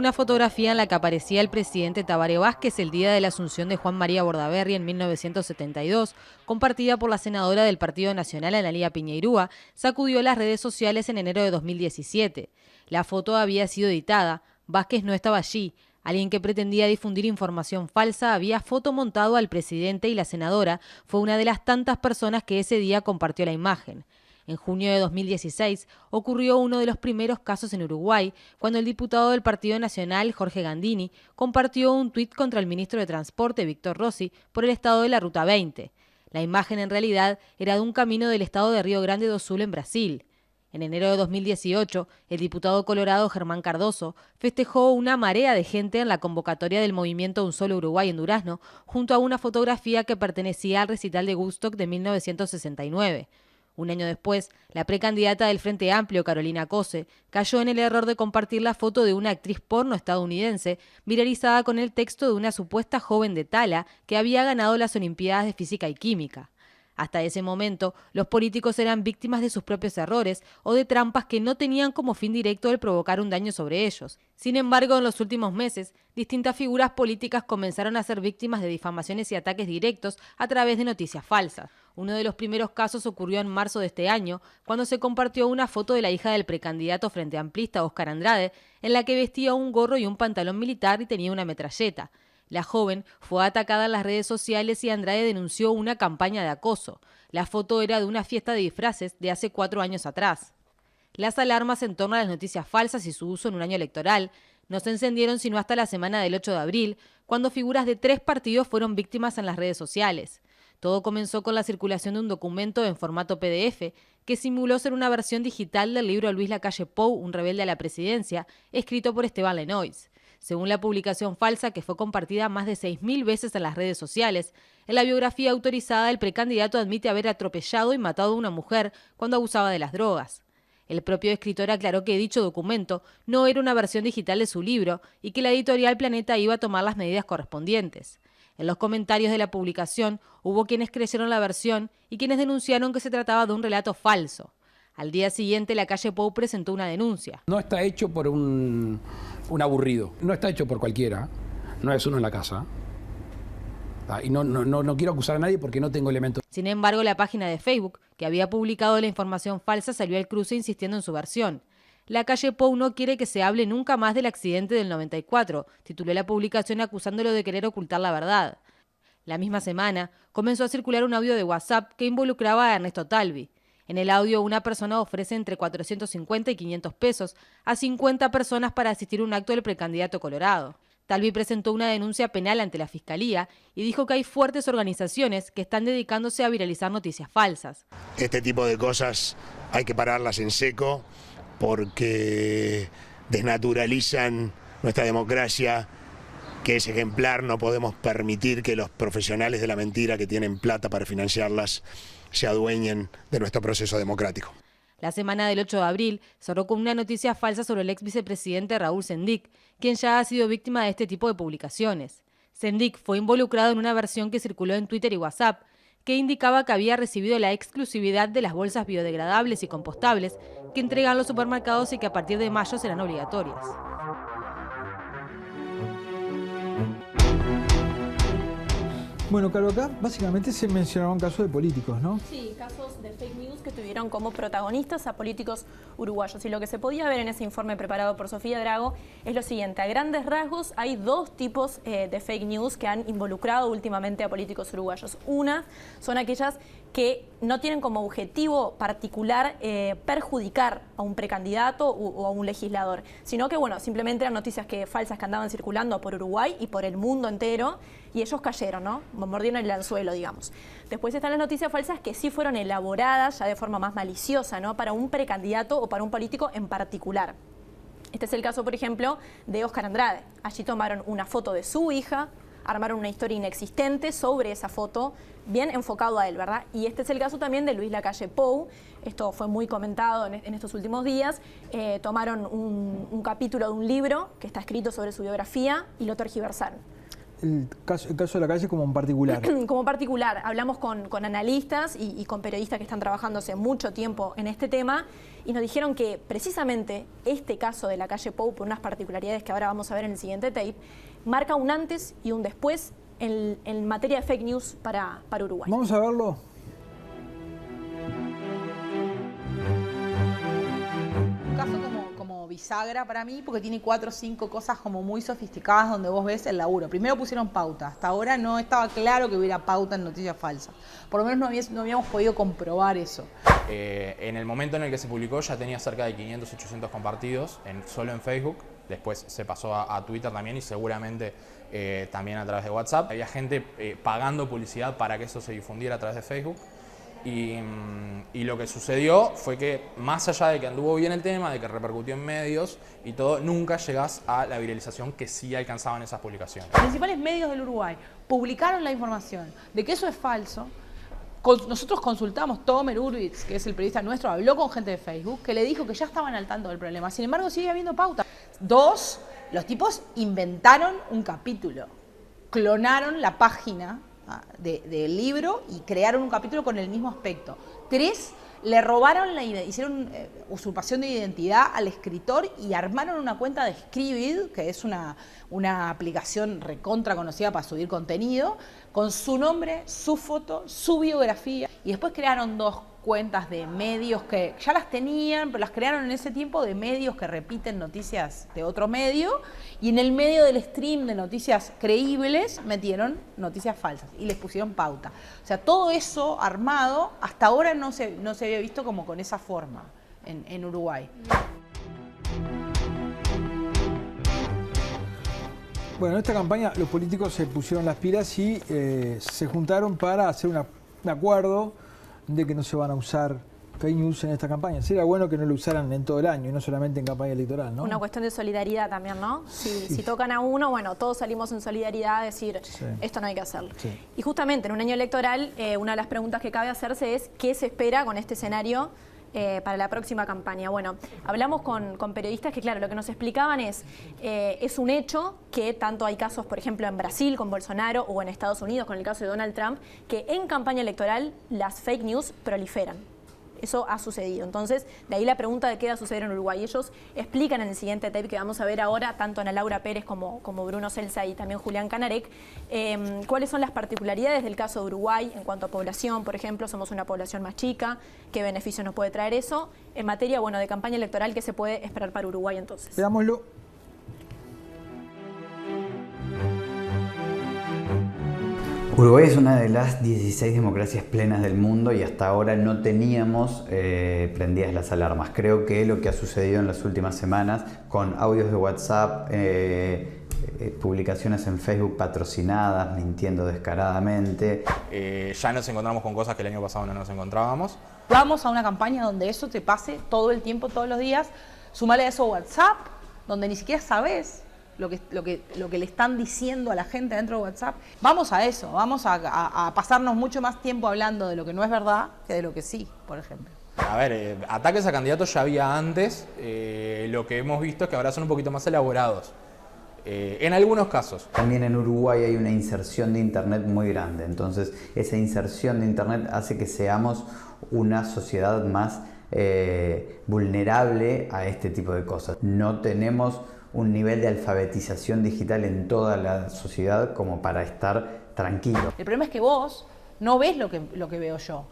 una fotografía en la que aparecía el presidente Tabaré Vázquez el día de la asunción de Juan María Bordaberry en 1972, compartida por la senadora del Partido Nacional Analía Piñeirúa, sacudió las redes sociales en enero de 2017. La foto había sido editada, Vázquez no estaba allí. Alguien que pretendía difundir información falsa había fotomontado al presidente y la senadora fue una de las tantas personas que ese día compartió la imagen. En junio de 2016 ocurrió uno de los primeros casos en Uruguay, cuando el diputado del Partido Nacional, Jorge Gandini, compartió un tuit contra el ministro de Transporte, Víctor Rossi, por el estado de la Ruta 20. La imagen en realidad era de un camino del estado de Río Grande do Sul en Brasil. En enero de 2018, el diputado colorado Germán Cardoso festejó una marea de gente en la convocatoria del movimiento Un Solo Uruguay en Durazno, junto a una fotografía que pertenecía al recital de Woodstock de 1969. Un año después, la precandidata del Frente Amplio, Carolina Cose, cayó en el error de compartir la foto de una actriz porno estadounidense viralizada con el texto de una supuesta joven de Tala que había ganado las Olimpiadas de Física y Química. Hasta ese momento, los políticos eran víctimas de sus propios errores o de trampas que no tenían como fin directo el provocar un daño sobre ellos. Sin embargo, en los últimos meses, distintas figuras políticas comenzaron a ser víctimas de difamaciones y ataques directos a través de noticias falsas. Uno de los primeros casos ocurrió en marzo de este año, cuando se compartió una foto de la hija del precandidato frente amplista Óscar Andrade, en la que vestía un gorro y un pantalón militar y tenía una metralleta. La joven fue atacada en las redes sociales y Andrade denunció una campaña de acoso. La foto era de una fiesta de disfraces de hace 4 años atrás. Las alarmas en torno a las noticias falsas y su uso en un año electoral no se encendieron sino hasta la semana del 8 de abril, cuando figuras de 3 partidos fueron víctimas en las redes sociales. Todo comenzó con la circulación de un documento en formato PDF que simuló ser una versión digital del libro Luis Lacalle Pou, Un rebelde a la presidencia, escrito por Esteban Lenoix. Según la publicación falsa, que fue compartida más de 6.000 veces en las redes sociales, en la biografía autorizada el precandidato admite haber atropellado y matado a una mujer cuando abusaba de las drogas. El propio escritor aclaró que dicho documento no era una versión digital de su libro y que la editorial Planeta iba a tomar las medidas correspondientes. En los comentarios de la publicación hubo quienes creyeron la versión y quienes denunciaron que se trataba de un relato falso. Al día siguiente, Lacalle Pou presentó una denuncia. No está hecho por un aburrido, no está hecho por cualquiera, no es uno en la casa. Y no quiero acusar a nadie porque no tengo elementos. Sin embargo, la página de Facebook, que había publicado la información falsa, salió al cruce insistiendo en su versión. Lacalle Pou no quiere que se hable nunca más del accidente del 94, tituló la publicación acusándolo de querer ocultar la verdad. La misma semana, comenzó a circular un audio de WhatsApp que involucraba a Ernesto Talvi. En el audio, una persona ofrece entre 450 y 500 pesos a 50 personas para asistir a un acto del precandidato colorado. Talvi presentó una denuncia penal ante la Fiscalía y dijo que hay fuertes organizaciones que están dedicándose a viralizar noticias falsas. Este tipo de cosas hay que pararlas en seco porque desnaturalizan nuestra democracia, que es ejemplar. No podemos permitir que los profesionales de la mentira que tienen plata para financiarlas se adueñen de nuestro proceso democrático. La semana del 8 de abril cerró con una noticia falsa sobre el ex vicepresidente Raúl Sendic, quien ya ha sido víctima de este tipo de publicaciones. Sendic fue involucrado en una versión que circuló en Twitter y WhatsApp, que indicaba que había recibido la exclusividad de las bolsas biodegradables y compostables que entregan los supermercados y que a partir de mayo serán obligatorias. Bueno, Caro, acá básicamente se mencionaron casos de políticos, ¿no? Sí, casos de fake news que tuvieron como protagonistas a políticos uruguayos. Y lo que se podía ver en ese informe preparado por Sofía Drago es lo siguiente. A grandes rasgos hay 2 tipos de fake news que han involucrado últimamente a políticos uruguayos. Una son aquellas que no tienen como objetivo particular perjudicar a un precandidato o a un legislador, sino que, bueno, simplemente eran noticias falsas que andaban circulando por Uruguay y por el mundo entero, y ellos cayeron, ¿no? Mordieron el anzuelo, digamos. Después están las noticias falsas que sí fueron elaboradas ya de forma más maliciosa, ¿no? Para un precandidato o para un político en particular. Este es el caso, por ejemplo, de Óscar Andrade. Allí tomaron una foto de su hija, armaron una historia inexistente sobre esa foto, bien enfocado a él, ¿verdad? Y este es el caso también de Luis Lacalle Pou. Esto fue muy comentado en estos últimos días. Tomaron un capítulo de un libro que está escrito sobre su biografía y lo tergiversaron. el caso de la calle como en particular. Como particular, hablamos con analistas y con periodistas que están trabajando hace mucho tiempo en este tema y nos dijeron que precisamente este caso de la calle Pou, por unas particularidades que ahora vamos a ver en el siguiente tape, marca un antes y un después en materia de fake news para Uruguay. Vamos a verlo. Un caso como bisagra para mí, porque tiene 4 o 5 cosas como muy sofisticadas donde vos ves el laburo. Primero pusieron pauta. Hasta ahora no estaba claro que hubiera pauta en noticias falsas. Por lo menos no habíamos podido comprobar eso. En el momento en el que se publicó ya tenía cerca de 500, 800 compartidos solo en Facebook. Después se pasó a Twitter también y seguramente también a través de WhatsApp. Había gente pagando publicidad para que eso se difundiera a través de Facebook. Y lo que sucedió fue que, más allá de que anduvo bien el tema, de que repercutió en medios y todo, nunca llegás a la viralización que sí alcanzaban esas publicaciones. Los principales medios del Uruguay publicaron la información de que eso es falso. Nosotros consultamos, Tomer Urbitz, que es el periodista nuestro, habló con gente de Facebook que le dijo que ya estaban al tanto del problema. Sin embargo, sigue habiendo pauta. 2, los tipos inventaron un capítulo, clonaron la página del libro y crearon un capítulo con el mismo aspecto. 3, le robaron hicieron usurpación de identidad al escritor y armaron una cuenta de Scribd, que es una aplicación recontra conocida para subir contenido, con su nombre, su foto, su biografía. Y después crearon 2 cuentas de medios que ya las tenían, pero las crearon en ese tiempo de medios que repiten noticias de otro medio, y en el medio del stream de noticias creíbles metieron noticias falsas y les pusieron pauta. O sea, todo eso armado hasta ahora no se había visto como con esa forma en Uruguay. Bueno, en esta campaña los políticos se pusieron las pilas y se juntaron para hacer un acuerdo de que no se van a usar fake news en esta campaña. Sería bueno que no lo usaran en todo el año y no solamente en campaña electoral, ¿no? Una cuestión de solidaridad también, ¿no? Si tocan a uno, bueno, todos salimos en solidaridad a decir, esto no hay que hacerlo. Sí. Y justamente en un año electoral, una de las preguntas que cabe hacerse es, ¿qué se espera con este escenario para la próxima campaña? Bueno, hablamos con periodistas que, claro, lo que nos explicaban es un hecho que tanto hay casos, por ejemplo, en Brasil con Bolsonaro o en Estados Unidos con el caso de Donald Trump, que en campaña electoral las fake news proliferan. Eso ha sucedido. Entonces, de ahí la pregunta de qué va a suceder en Uruguay. Ellos explican en el siguiente tape que vamos a ver ahora, tanto Ana Laura Pérez como Bruno Celsa y también Julián Canarek, cuáles son las particularidades del caso de Uruguay en cuanto a población. Por ejemplo, somos una población más chica, qué beneficios nos puede traer eso. En materia, bueno, de campaña electoral, ¿qué se puede esperar para Uruguay entonces? Veámoslo. Uruguay es una de las 16 democracias plenas del mundo y hasta ahora no teníamos prendidas las alarmas. Creo que lo que ha sucedido en las últimas semanas con audios de WhatsApp, publicaciones en Facebook patrocinadas, mintiendo descaradamente. Ya nos encontramos con cosas que el año pasado no nos encontrábamos. Vamos a una campaña donde eso te pase todo el tiempo, todos los días. Sumale a eso WhatsApp, donde ni siquiera sabes lo que le están diciendo a la gente dentro de WhatsApp. Vamos a eso, vamos a pasarnos mucho más tiempo hablando de lo que no es verdad que de lo que sí, por ejemplo. A ver, ataques a candidatos ya había antes, lo que hemos visto es que ahora son un poquito más elaborados, en algunos casos. También en Uruguay hay una inserción de Internet muy grande, entonces esa inserción de Internet hace que seamos una sociedad más vulnerable a este tipo de cosas. No tenemos un nivel de alfabetización digital en toda la sociedad como para estar tranquilo. El problema es que vos no ves lo que veo yo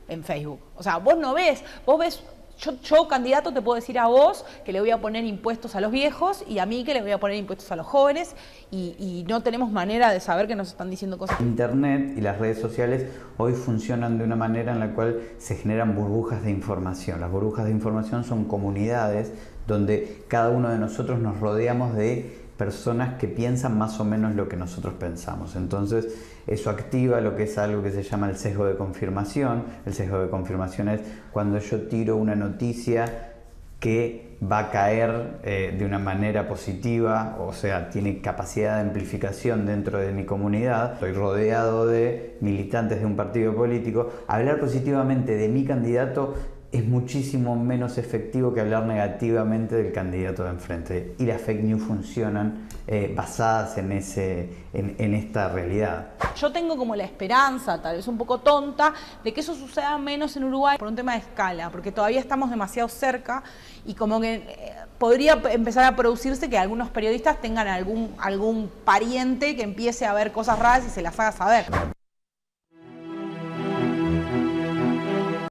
en Facebook. O sea, vos no ves, vos ves, yo candidato te puedo decir a vos que le voy a poner impuestos a los viejos y a mí que le voy a poner impuestos a los jóvenes y no tenemos manera de saber que nos están diciendo cosas. Internet y las redes sociales hoy funcionan de una manera en la cual se generan burbujas de información. Las burbujas de información son comunidades donde cada uno de nosotros nos rodeamos de personas que piensan más o menos lo que nosotros pensamos. Entonces, eso activa lo que es algo que se llama el sesgo de confirmación. El sesgo de confirmación es cuando yo tiro una noticia que va a caer de una manera positiva, o sea, tiene capacidad de amplificación dentro de mi comunidad. Estoy rodeado de militantes de un partido político. Hablar positivamente de mi candidato es muchísimo menos efectivo que hablar negativamente del candidato de enfrente. Y las fake news funcionan basadas en esta realidad. Yo tengo como la esperanza, tal vez un poco tonta, de que eso suceda menos en Uruguay por un tema de escala, porque todavía estamos demasiado cerca y como que podría empezar a producirse que algunos periodistas tengan algún pariente que empiece a ver cosas raras y se las haga saber.